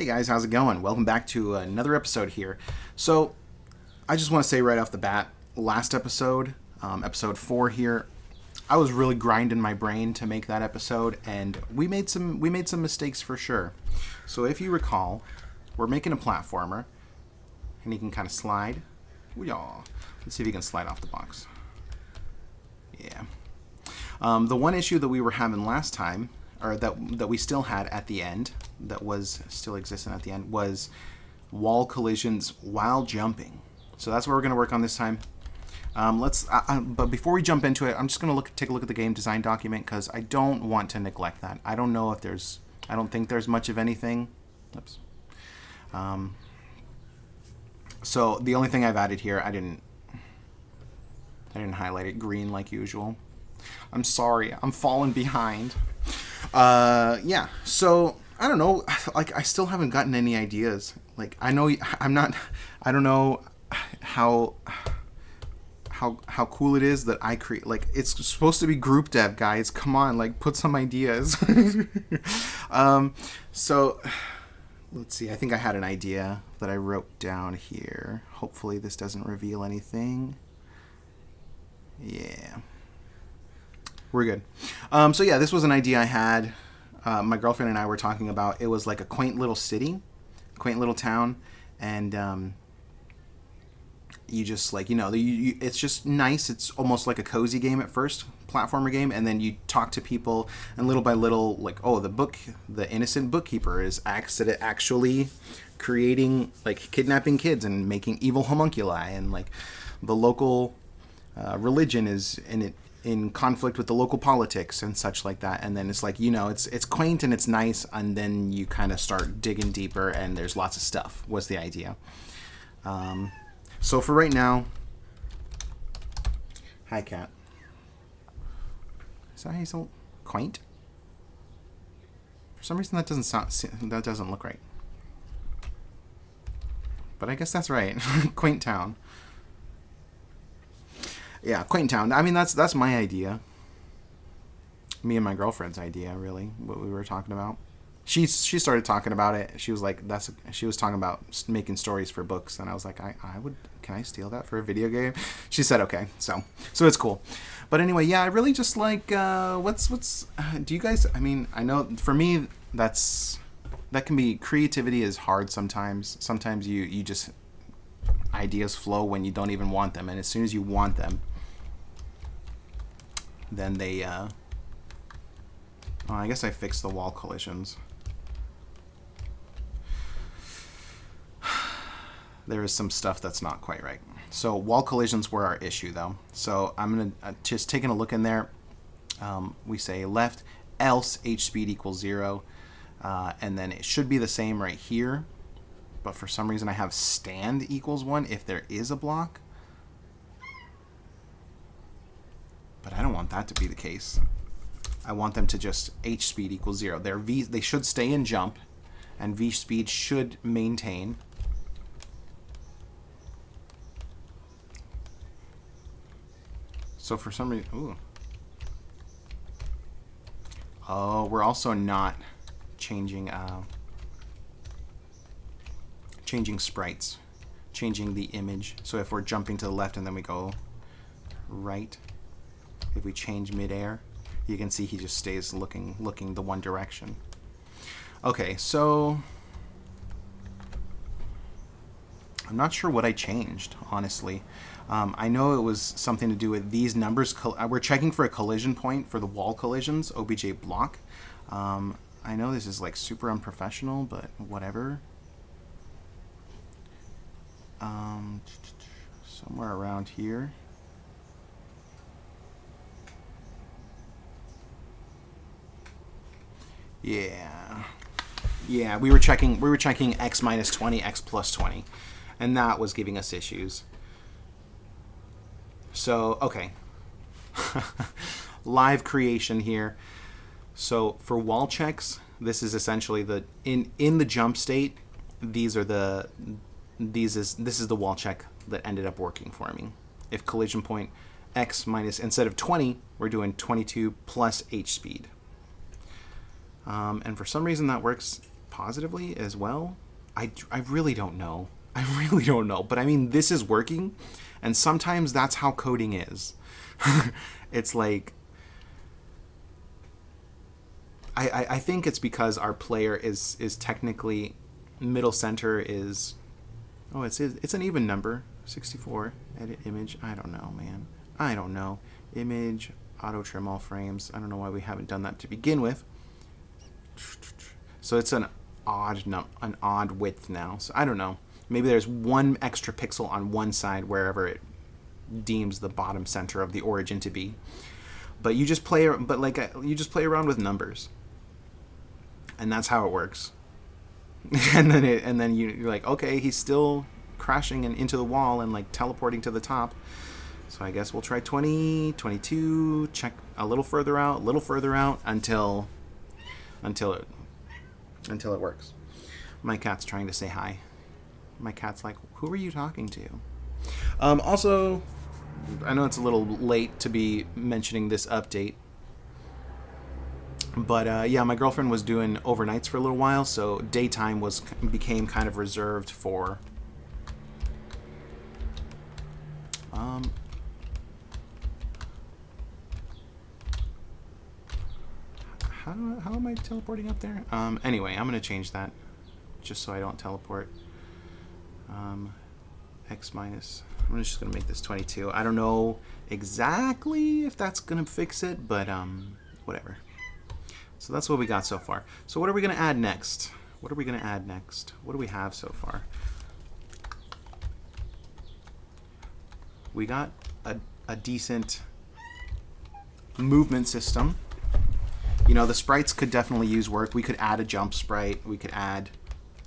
Hey guys, how's it going? Welcome back to another episode here. So, I just want to say right off the bat, last episode, episode 4 here, I was really grinding my brain to make that episode, and we made some mistakes for sure. So if you recall, we're making a platformer, and he can kind of slide. Ooh-yaw. Let's see if he can slide off the box. Yeah. The one issue that we were having last time, or that we still had at the end, that was still existent at the end, was wall collisions while jumping. So that's what we're going to work on this time. But before we jump into it, I'm just going to take a look at the game design document because I don't want to neglect that. I don't think there's much of anything. Oops. So the only thing I've added here, I didn't highlight it green like usual. I'm sorry, I'm falling behind. Yeah, so I don't know, like I still haven't gotten any ideas. Like I don't know how cool it is that I create, like it's supposed to be group dev, guys. Come on, like put some ideas. So let's see, I think I had an idea that I wrote down here. Hopefully this doesn't reveal anything. Yeah. We're good. So yeah, this was an idea I had. My girlfriend and I were talking about. It was like a quaint little city, quaint little town, and you just like, it's just nice. It's almost like a cozy game at first, platformer game, and then you talk to people, and little by little, like, oh, the innocent bookkeeper is actually creating, like, kidnapping kids and making evil homunculi, and like the local religion is in conflict with the local politics and such like that. And then it's like, it's quaint and it's nice, and then you kind of start digging deeper and there's lots of stuff, was the idea. So for right now, hi cat. Is that Hazel? Quaint? For some reason that doesn't look right. But I guess that's right. Quaint town. Yeah, quaint town. I mean, that's my idea. Me and my girlfriend's idea, really, what we were talking about. She started talking about it. She was like, she was talking about making stories for books, and I was like, can I steal that for a video game? She said okay, so it's cool. But anyway, yeah, I really just like, do you guys, I mean, I know for me that can be, creativity is hard sometimes. Sometimes you just, ideas flow when you don't even want them, and as soon as you want them, then they I guess I fixed the wall collisions. There is some stuff that's not quite right. So wall collisions were our issue, though. So I'm going to just taking a look in there. We say left, else h speed equals 0. And then it should be the same right here. But for some reason I have stand equals 1 if there is a block. But I don't want that to be the case. I want them to just h speed equals 0. They should stay in jump, and v speed should maintain. So for some reason, ooh. Oh, we're also not changing sprites, changing the image. So if we're jumping to the left and then we go right, if we change midair, you can see he just stays looking the one direction. Okay, so I'm not sure what I changed, honestly. I know it was something to do with these numbers. We're checking for a collision point for the wall collisions, OBJ block. I know this is like super unprofessional, but whatever. Somewhere around here. Yeah, we were checking x minus 20, x plus 20, and that was giving us issues. So, okay. Live creation here. So for wall checks, this is essentially in the jump state, this is the wall check that ended up working for me. If collision point x minus, instead of 20, we're doing 22 plus h speed. And for some reason that works positively as well. I really don't know. I really don't know. But I mean, this is working, and sometimes that's how coding is. It's like, I think it's because our player is technically, middle center is, oh, it's an even number, 64. Edit image. I don't know, man. I don't know. Image, auto trim all frames. I don't know why we haven't done that to begin with. So it's an odd width now. So I don't know. Maybe there's one extra pixel on one side wherever it deems the bottom center of the origin to be. But you just play around with numbers, and that's how it works. and then you're like, okay, he's still crashing and into the wall and like teleporting to the top. So I guess we'll try 20, 22, check a little further out, until it works. My cat's trying to say hi. My cat's like, who are you talking to? Also, I know it's a little late to be mentioning this update, but yeah, my girlfriend was doing overnights for a little while, so daytime became kind of reserved for how am I teleporting up there? Anyway, I'm gonna change that just so I don't teleport. X minus. I'm just gonna make this 22. I don't know exactly if that's gonna fix it, but whatever. So that's what we got so far. So what are we gonna add next? What do we have so far? We got a decent movement system. You know, the sprites could definitely use work. We could add a jump sprite. We could add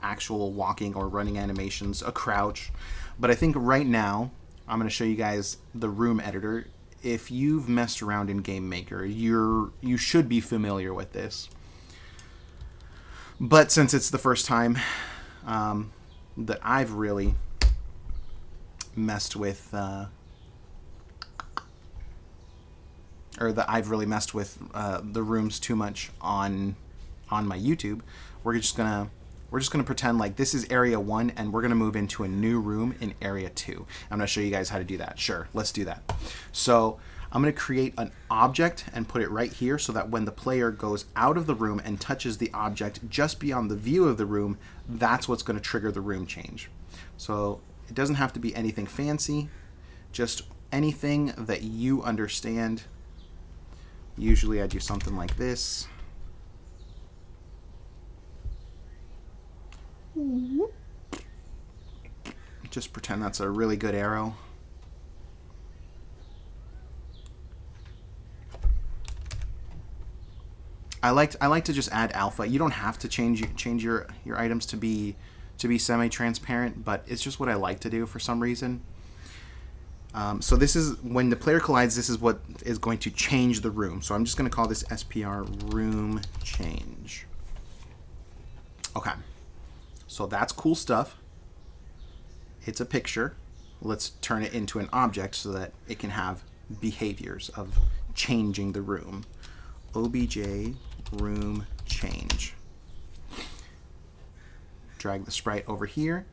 actual walking or running animations, a crouch. But I think right now, I'm going to show you guys the room editor. If you've messed around in Game Maker, you should be familiar with this. But since it's the first time that I've really messed with the rooms too much on my YouTube, we're just gonna pretend like this is area 1 and we're gonna move into a new room in area 2. I'm gonna show you guys how to do that. Sure, let's do that. So I'm gonna create an object and put it right here so that when the player goes out of the room and touches the object just beyond the view of the room, that's what's gonna trigger the room change. So it doesn't have to be anything fancy, just anything that you understand. Usually I do something like this. Just pretend that's a really good arrow. I like to just add alpha. You don't have to change your items to be semi-transparent, but it's just what I like to do for some reason. So this is when the player collides. This is what is going to change the room. So I'm just going to call this SPR room change. Okay. So that's cool stuff. It's a picture. Let's turn it into an object so that it can have behaviors of changing the room. OBJ room change. Drag the sprite over here,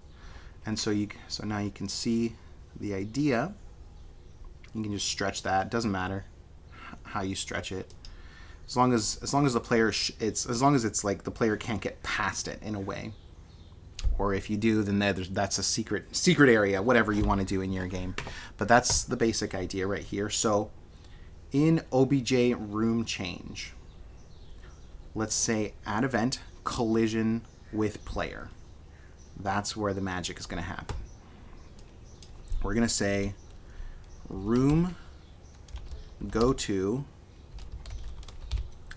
and so now you can see the idea. You can just stretch that. Doesn't matter how you stretch it, as long as the player as long as it's like the player can't get past it in a way. Or if you do, then that's a secret area, whatever you want to do in your game. But that's the basic idea right here. So in OBJ room change, let's say add event collision with player. That's where the magic is going to happen. We're going to say room go to.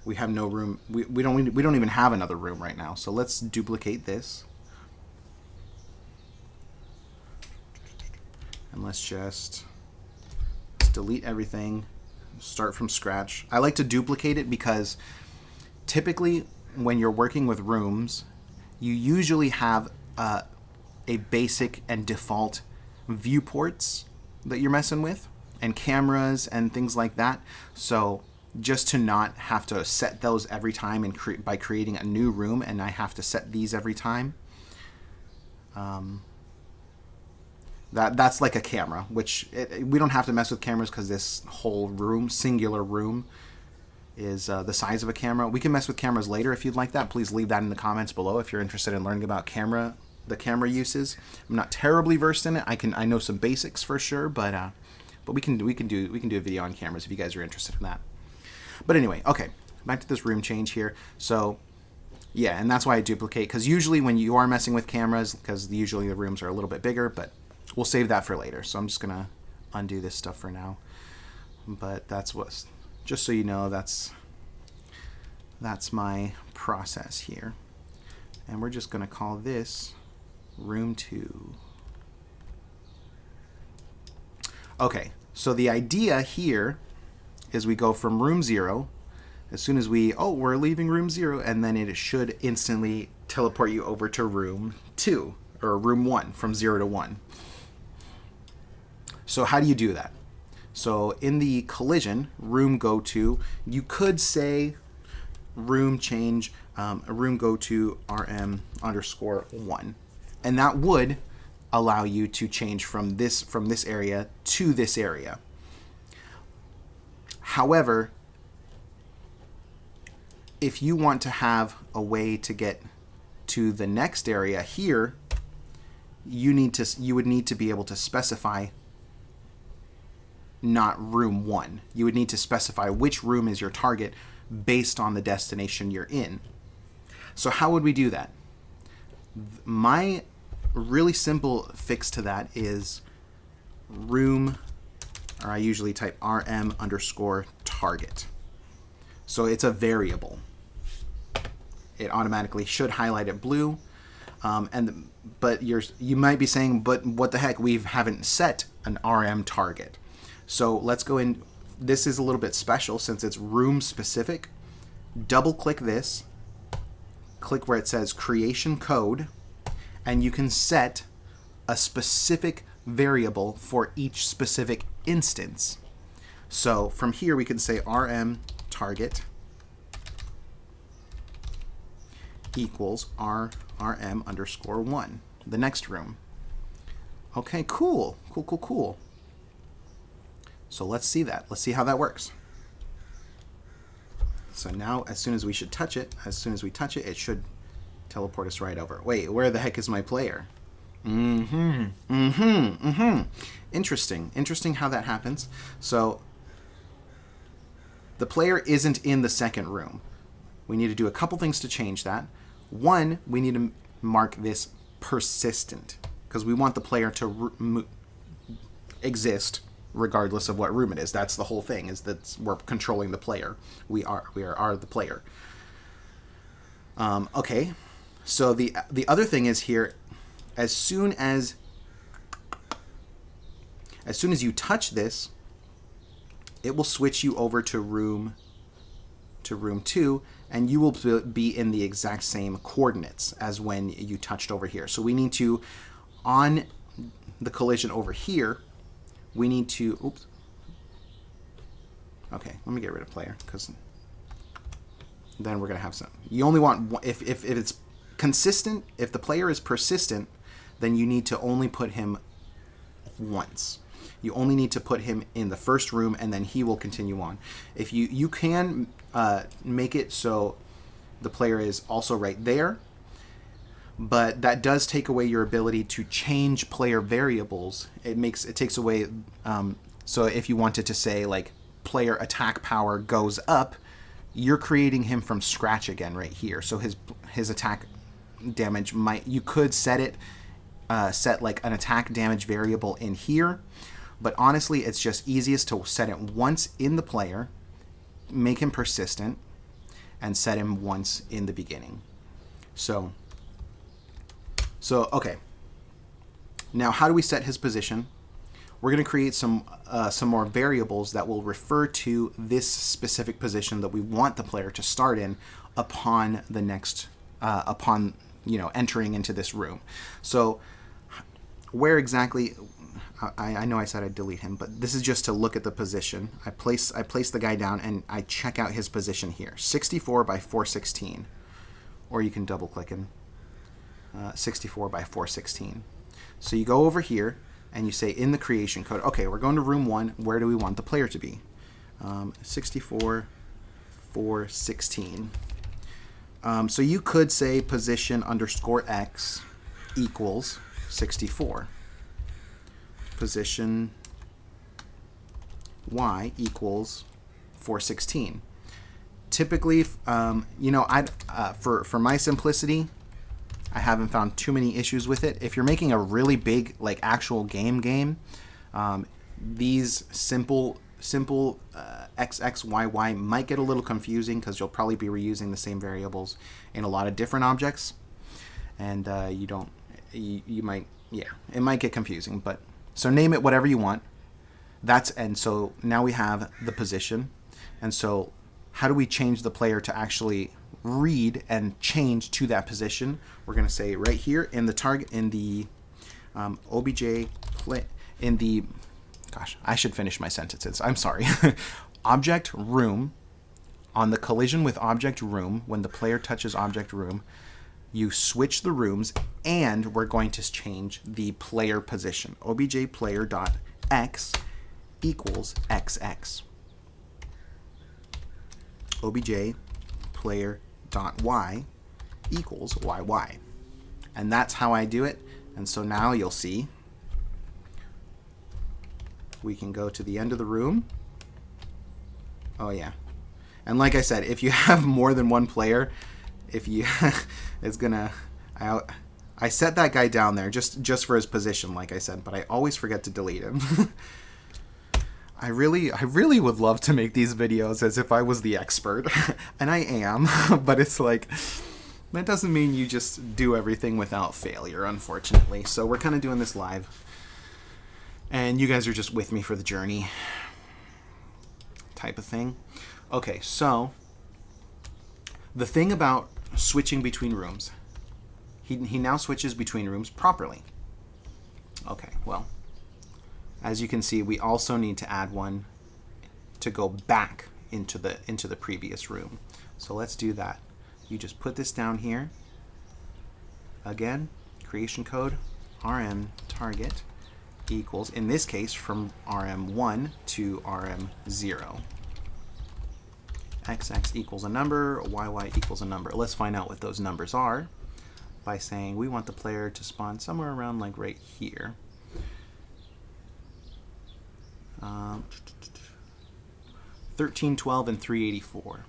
We have no room. We don't even have another room right now. So let's duplicate this. And let's delete everything, start from scratch. I like to duplicate it because typically when you're working with rooms, you usually have a basic and default viewports that you're messing with and cameras and things like that. So just to not have to set those every time and by creating a new room and I have to set these every time. That's like a camera, which we don't have to mess with cameras because this whole room, singular room, is the size of a camera. We can mess with cameras later if you'd like that. Please leave that in the comments below if you're interested in learning about the camera uses. I'm not terribly versed in it. I know some basics for sure, but we can do a video on cameras if you guys are interested in that. But anyway, okay, back to this room change here. So yeah, and that's why I duplicate, because usually when you are messing with cameras, because usually the rooms are a little bit bigger, but we'll save that for later. So I'm just gonna undo this stuff for now. But that's what's, just so you know, that's my process here. And we're just gonna call this room 2. Okay, so the idea here is we go from room 0, as soon as we're leaving room 0, and then it should instantly teleport you over to room 2, or room 1, from 0 to 1. So how do you do that? So in the collision, room go to, you could say room change, room go to rm_1. And that would allow you to change from this area to this area. However, if you want to have a way to get to the next area here, you would need to be able to specify not room 1. You would need to specify which room is your target based on the destination you're in. So how would we do that? My really simple fix to that is room, or I usually type rm_target. So it's a variable. It automatically should highlight it blue. But you might be saying, but what the heck, we haven't set an RM target. So let's go in. This is a little bit special since it's room specific. Double click this, click where it says creation code, and you can set a specific variable for each specific instance. So from here we can say rm target equals rm_1, the next room. Okay, cool. So let's see that. Let's see how that works. So now as soon as we touch it, it should teleport us right over. Wait, where the heck is my player? Interesting how that happens. So the player isn't in the second room. We need to do a couple things to change that. One, we need to mark this persistent because we want the player to exist regardless of what room it is. That's the whole thing, is that we're controlling the player. We are the player. Okay, so the other thing is here, as soon as you touch this, it will switch you over to room 2, and you will be in the exact same coordinates as when you touched over here. So we need to, on the collision over here, we need to, oops. Okay, let me get rid of player, because then we're gonna have some. You only want, if it's consistent, if the player is persistent, then you need to only put him once. You only need to put him in the first room, and then he will continue on. If you can make it so the player is also right there, but that does take away your ability to change player variables. It takes away. So if you wanted to say like player attack power goes up, you're creating him from scratch again right here. So his attack damage you could set like an attack damage variable in here, but honestly it's just easiest to set it once in the player, make him persistent, and set him once in the beginning. So okay, now how do we set his position? We're going to create some more variables that will refer to this specific position that we want the player to start in upon the next entering into this room. So where exactly, I know I said I'd delete him, but this is just to look at the position. I place the guy down and I check out his position here. 64 by 416. Or you can double click him. 64 by 416. So you go over here and you say in the creation code, okay, we're going to room 1. Where do we want the player to be? 64, 416. So you could say position underscore X equals 64. Position Y equals 416. Typically, for my simplicity, I haven't found too many issues with it. If you're making a really big, like, actual game, these simple X, X, Y, Y might get a little confusing because you'll probably be reusing the same variables in a lot of different objects, and it might get confusing. But so name it whatever you want. And so now we have the position, and so how do we change the player to actually read and change to that position? We're going to say right here in the target, in the obj play, in the, gosh, I should finish my sentences. I'm sorry. Object room, on the collision with object room, when the player touches object room, you switch the rooms, and we're going to change the player position. Obj player dot x equals xx. Obj player dot y equals yy. And that's how I do it. And so now you'll see we can go to the end of the room. Oh yeah. And like I said, if you have more than one player, it's gonna, I set that guy down there just for his position, like I said, but I always forget to delete him. I really would love to make these videos as if I was the expert, and I am, but it's like, that doesn't mean you just do everything without failure, unfortunately. So we're kind of doing this live, and you guys are just with me for the journey type of thing. Okay, so the thing about switching between rooms, he now switches between rooms properly. Okay, well, as you can see, we also need to add one to go back into the previous room. So let's do that. You just put this down here. Again, creation code rm target equals, in this case, from rm1 to rm0. xx equals a number, yy equals a number. Let's find out what those numbers are by saying we want the player to spawn somewhere around like right here. 13, 12, and 384.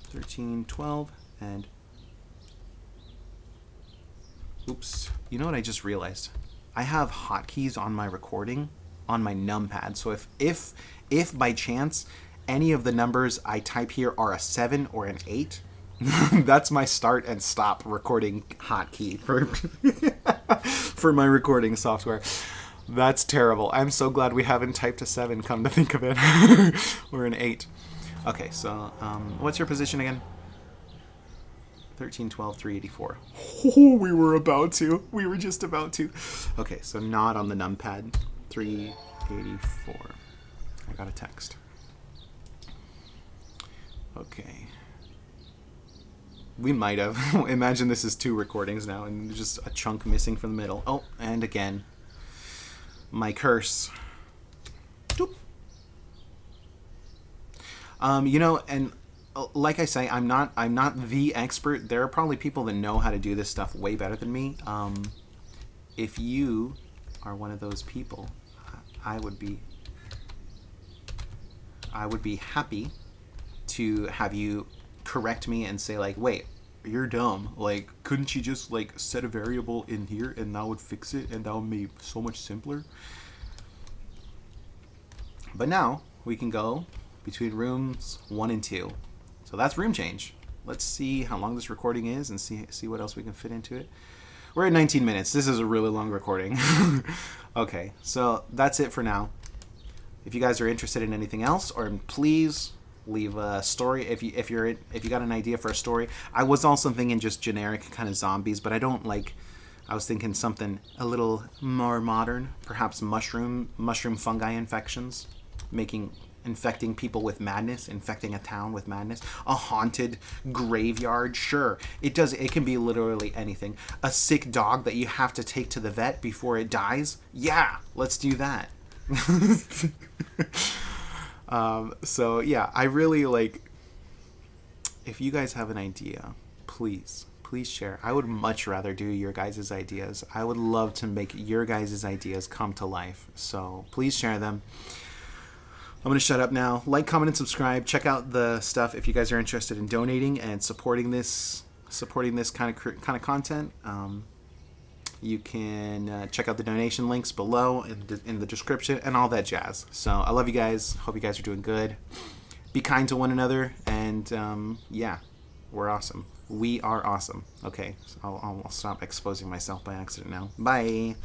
13, 12, and oops. You know what I just realized? I have hotkeys on my recording on my numpad. So if by chance any of the numbers I type here are a 7 or an 8, that's my start and stop recording hotkey for my recording software. That's terrible. I'm so glad we haven't typed a 7, come to think of it. Or an 8. Okay, so what's your position again? 13, 12, 384. Oh, we were about to. We were just about to. Okay, so not on the numpad. 384. I got a text. Okay. We might have. Imagine this is 2 recordings now and just a chunk missing from the middle. Oh, and again. My curse. Doop. And like I say, I'm not the expert. There are probably people that know how to do this stuff way better than me. If you are one of those people, I would be happy to have you correct me and say like, wait, you're dumb. Like, couldn't you just like set a variable in here and that would fix it and that would be so much simpler? But now we can go between rooms 1 and 2. So that's room change. Let's see how long this recording is and see what else we can fit into it. We're at 19 minutes. This is a really long recording. Okay, so that's it for now. If you guys are interested in anything else, or please leave a story if you got an idea for a story. I was also thinking just generic kind of zombies, but I don't I was thinking something a little more modern, perhaps mushroom fungi infections, infecting people with madness, infecting a town with madness, a haunted graveyard. Sure, it can be literally anything. A sick dog that you have to take to the vet before it dies. Yeah, let's do that. So yeah, I really like, if you guys have an idea, please share. I would much rather do your guys' ideas. I would love to make your guys' ideas come to life. So please share them. I'm going to shut up now. Like, comment, and subscribe. Check out the stuff if you guys are interested in donating and supporting this kind of content. You can check out the donation links below in the description and all that jazz. So I love you guys. Hope you guys are doing good. Be kind to one another, and yeah, we're awesome. We are awesome. Okay, so I'll stop exposing myself by accident now. Bye.